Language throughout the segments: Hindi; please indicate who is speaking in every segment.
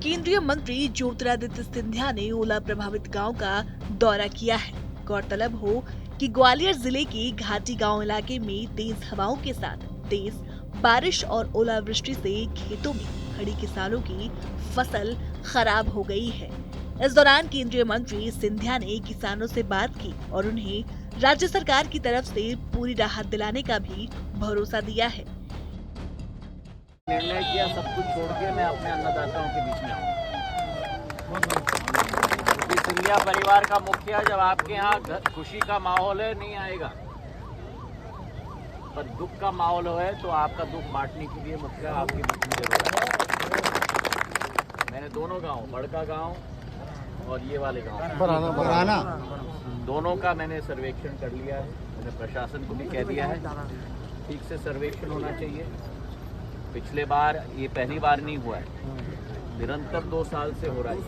Speaker 1: केंद्रीय मंत्री ज्योतिरादित्य सिंधिया ने ओला प्रभावित गांव का दौरा किया है। गौरतलब हो कि ग्वालियर जिले के घाटी गांव इलाके में तेज हवाओं के साथ तेज बारिश और ओलावृष्टि से खेतों में खड़ी किसानों की फसल खराब हो गई है। इस दौरान केंद्रीय मंत्री सिंधिया ने किसानों से बात की और उन्हें राज्य सरकार की तरफ से पूरी राहत दिलाने का भी भरोसा दिया है।
Speaker 2: निर्णय किया सब कुछ छोड़ के मैं अपने अन्नदाताओं के बीच में आऊँ। क्योंकि सिंधिया परिवार का मुखिया जब आपके यहाँ खुशी का माहौल है नहीं आएगा, पर दुख का माहौल है तो आपका दुख बांटने के लिए मुखिया आपके बीच में जरूर है। मैंने दोनों गांव, बड़का गांव और ये वाले गांव
Speaker 3: बराना
Speaker 2: दोनों का मैंने सर्वेक्षण कर लिया है। मैंने प्रशासन को भी कह दिया है ठीक से सर्वेक्षण होना चाहिए। पिछले बार ये पहली बार नहीं हुआ है, निरंतर 2 साल से हो रहा है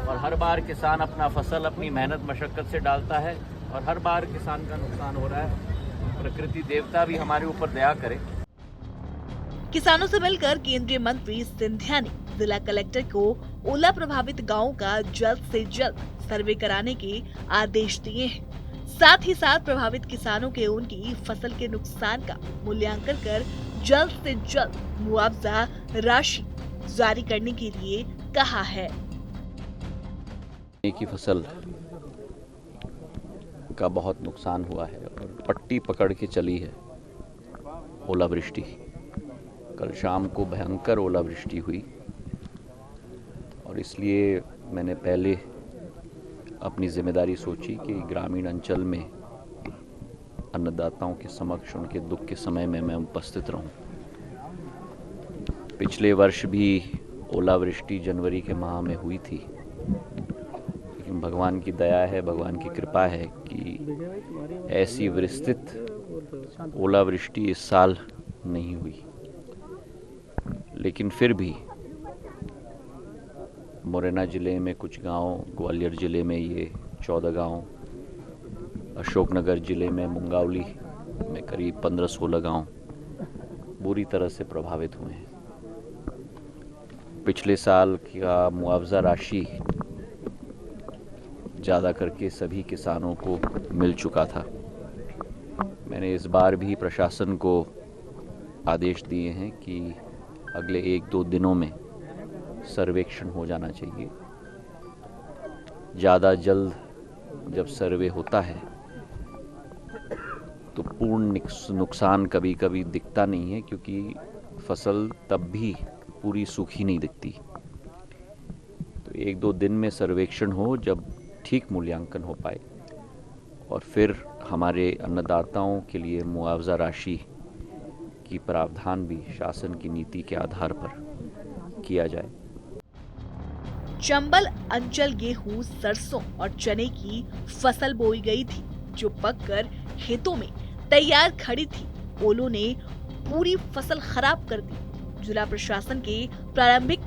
Speaker 2: और हर बार किसान अपना फसल अपनी मेहनत मशक्कत से डालता है और हर बार किसान का नुकसान हो रहा है। प्रकृति देवता भी हमारे ऊपर दया करे।
Speaker 1: किसानों से मिलकर केंद्रीय मंत्री सिंधिया ने जिला कलेक्टर को ओला प्रभावित गांवों का जल्द से जल्द सर्वे कराने के आदेश दिए हैं। साथ ही साथ प्रभावित किसानों के उनकी फसल के नुकसान का मूल्यांकन कर जल्द से जल्द मुआवजा राशि जारी करने के लिए कहा है।
Speaker 2: की फसल का बहुत नुकसान हुआ है और पट्टी पकड़ के चली है ओलावृष्टि। कल शाम को भयंकर ओलावृष्टि हुई और इसलिए मैंने पहले अपनी जिम्मेदारी सोची कि ग्रामीण अंचल में अन्नदाताओं के समक्ष उनके दुख के समय में मैं उपस्थित रहूं। पिछले वर्ष भी ओलावृष्टि जनवरी के माह में हुई थी, लेकिन भगवान की दया है, भगवान की कृपा है कि ऐसी विस्तृत ओलावृष्टि इस साल नहीं हुई। लेकिन फिर भी मुरैना जिले में कुछ गांव, ग्वालियर जिले में ये 14 गांव, अशोकनगर जिले में मुंगावली में करीब 15-16 गांव बुरी तरह से प्रभावित हुए हैं। पिछले साल का मुआवजा राशि ज़्यादा करके सभी किसानों को मिल चुका था। मैंने इस बार भी प्रशासन को आदेश दिए हैं कि अगले 1-2 दिनों में सर्वेक्षण हो जाना चाहिए। ज़्यादा जल्द जब सर्वे होता है तो पूर्ण नुकसान कभी कभी दिखता नहीं है, क्योंकि फसल तब भी पूरी सूखी नहीं दिखती। तो 1-2 दिन में सर्वेक्षण हो जब ठीक मूल्यांकन हो पाए और फिर हमारे अन्नदाताओं के लिए मुआवजा राशि की प्रावधान भी शासन की नीति के आधार पर किया जाए।
Speaker 1: चंबल अंचल गेहूं, सरसों और चने की फसल बोई गई थी जो पककर खेतों में तैयार खड़ी थी। ओलों ने पूरी फसल खराब कर दी। जिला प्रशासन के प्रारंभिक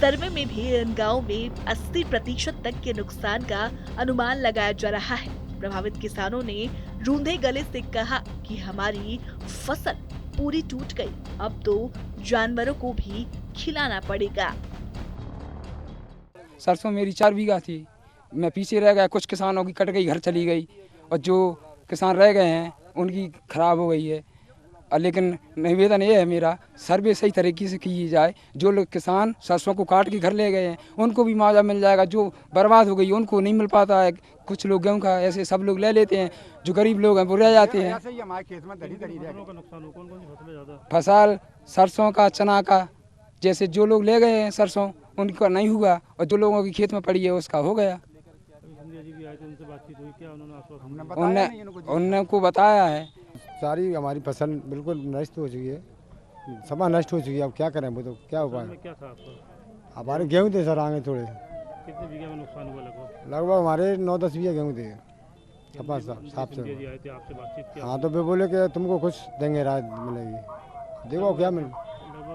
Speaker 1: सर्वे में भी इन गाँव में 80% तक के नुकसान का अनुमान लगाया जा रहा है। प्रभावित किसानों ने रूंधे गले से कहा कि हमारी फसल पूरी टूट गई, अब तो जानवरों को भी खिलाना पड़ेगा।
Speaker 4: सरसों मेरी 4 बीघा थी, मैं पीछे रह गया। कुछ किसानों की कट गई, घर चली गई, और जो किसान रह गए हैं उनकी खराब हो गई है। लेकिन निवेदन ये है मेरा, सर्वे सही तरीके से की जाए। जो लोग किसान सरसों को काट के घर ले गए हैं उनको भी मुआवजा मिल जाएगा। जो बर्बाद हो गई उनको नहीं मिल पाता है। कुछ लोग गेहूँ का ऐसे सब लोग ले लेते हैं, जो गरीब लोग हैं वो रह जाते हैं। फसल सरसों का, चना का, जैसे जो लोग ले गए हैं सरसों उनका नहीं हुआ और जो लोगों की खेत में पड़ी है उसका हो गया। उनको बताया है।
Speaker 3: सारी हमारी फसल बिल्कुल नष्ट हो चुकी है, सब नष्ट हो चुकी है। अब क्या करें, वो तो क्या उपाय। हमारे गेहूँ थे सर, आगे थोड़े।
Speaker 5: कितने बीघा में नुकसान हुआ
Speaker 3: लगभग हमारे 9-10 बीघा गेहूँ थे। साफ से हाँ, तो वे बोले कि तुमको कुछ देंगे, राहत मिलेगी। देखो क्या मिल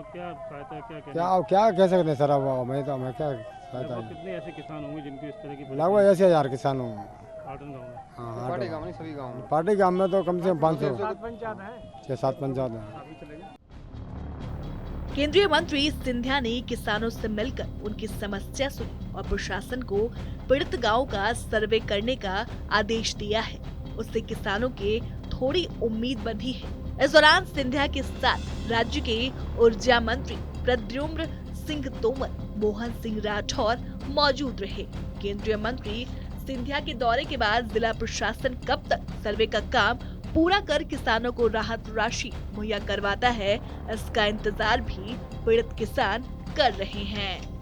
Speaker 3: क्या कह सकते हैं सर। अब हमें क्या सहायता है।
Speaker 5: कितने ऐसे किसान होंगे जिनकी इस तरह की
Speaker 3: लगभग 80,000 किसान होंगे। हाँ, पार्टी गाँव में तो कम से कम 500 6-7 पंचायत हैं।
Speaker 1: केंद्रीय मंत्री सिंधिया ने किसानों से मिलकर उनकी समस्या सुनी और प्रशासन को पीड़ित गांव का सर्वे करने का आदेश दिया है। उससे किसानों के थोड़ी उम्मीद बंधी है। इस दौरान सिंधिया के साथ राज्य के ऊर्जा मंत्री प्रद्युम्न सिंह तोमर, मोहन सिंह राठौर मौजूद रहे। केंद्रीय मंत्री सिंधिया के दौरे के बाद जिला प्रशासन कब तक सर्वे का काम पूरा कर किसानों को राहत राशि मुहैया करवाता है, इसका इंतजार भी पीड़ित किसान कर रहे हैं।